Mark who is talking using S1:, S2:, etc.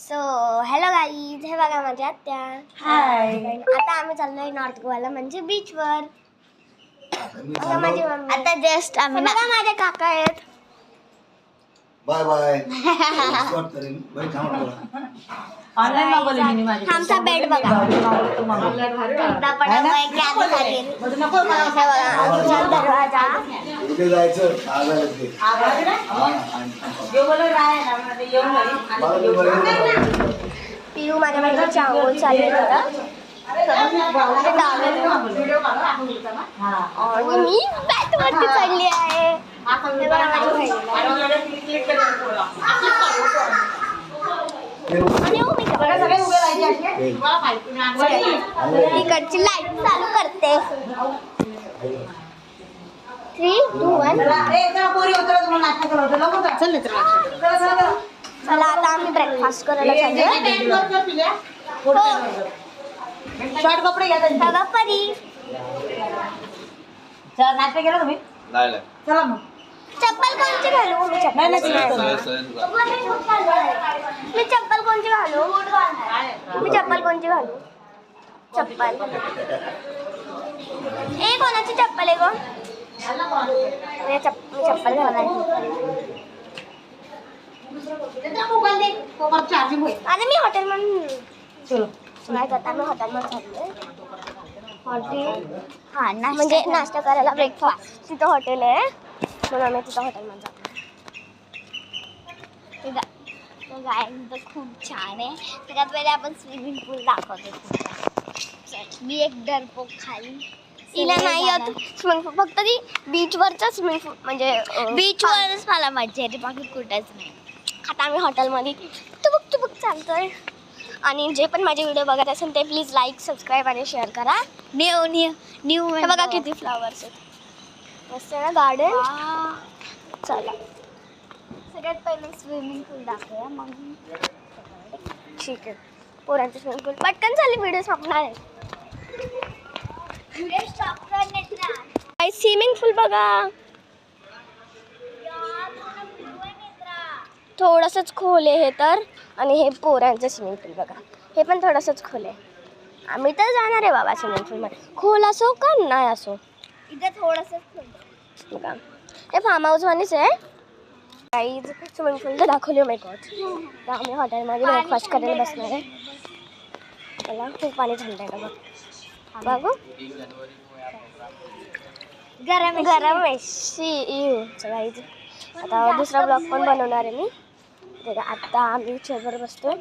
S1: So hello guys, हे बघा माझ्या आत्या.
S2: हाय.
S1: आता आम्ही चाललोय नॉर्थ गोवाला, म्हणजे बीचवर. बघा माझी मम्मी.
S2: आता जस्ट आम्ही
S1: बघा माझे काका आहेत.
S3: Bye bye. स्टॉप करेन. बाय थांबा.
S2: ऑनलाइन मागवले मी माझे.
S1: आमचा बेड बघा. एकदा पडावं की आधी लागेल. हे बघा आमचा दरवाजा.
S3: कुठे जायचं? आगायला ते.
S1: पिऊ माझ्या बहिणीची आंघोळ चालू आहे आता. आणि मी बॅटवरती चढली आहे. हे बघा माझी बहीण. तिकडची लाईट चालू करते. 3, 2, 1. चला आता आम्ही ब्रेकफास्ट करायला चाललोय.
S2: शॉर्ट कपडे घ्या त्यांचे.
S1: बघा परी.
S2: चला नाश्ता केला तुम्ही?
S4: नाही
S2: चला मग.
S1: चप्पल कोणची घालू? मी चप्पल
S2: नाही,
S1: मी चप्पल कोणची घालू? मी चप्पल कोणची घालू? चप्पल. ए कोणाची चप्पल आहे गो? मी चप्पल घालायची. आता मी हॉटेल म्हणून
S2: चलो.
S1: काय करता, मी हॉटेल म्हणून चाललोय. हॉटेल
S2: हा
S1: म्हणजे नाश्ता करायला ब्रेकफास्ट. तिथं हॉटेल आहे म्हणून आम्ही तिथं हॉटेलमध्ये जातो.
S2: गाय खूप छान आहे. सगळ्यात पहिले आपण स्विमिंग पूल दाखवतो. मी एक डरपोक खाली.
S1: तिला नाही येत स्विमिंग पूल, फक्त ती बीचवरचा स्विमिंग पूल म्हणजे
S2: बीचवरच मला मजा येते, बाकी कुठेच नाही.
S1: आता आम्ही हॉटेलमध्ये टुबुक चालतोय. आणि जे पण माझे व्हिडिओ बघत असेल ते प्लीज लाईक, सबस्क्राईब आणि शेअर करा.
S2: न्यू
S1: हे बघा किती फ्लावर्स आहेत. मस्त आहे ना गार्डन. चला
S2: सगळ्यात पहिले स्विमिंग पूल दाखवूया, मग
S1: ठीक आहे. पोरांचं स्विमिंग पूल पटकन चालली, व्हिडिओ संपणार आहे. स्विमिंग पूल बघा, थोडंसंच खोल आहे हे तर. आणि हे पोरांचं स्विमिंग पूल बघा, हे पण थोडंसंच खोल आहे. आम्ही तर जाणार आहे बाबा स्विमिंग पूलमध्ये, खोल असो का नाही असो.
S2: इथं थोडंसं
S1: बघा हे फार्म हाऊसवानीच आहे. काहीच स्विमिंग पूल तर दाखवली माहिती होत. तर आम्ही हॉटेलमध्ये ब्रेकफास्ट करायला बसणार आहे. त्याला खूप पाणी थंड आहे का बघ. बघू गरम आहे. आता दुसरा ब्लॉग पण बनवणार आहे मी. आता आम्ही चेअरवर बसतोय.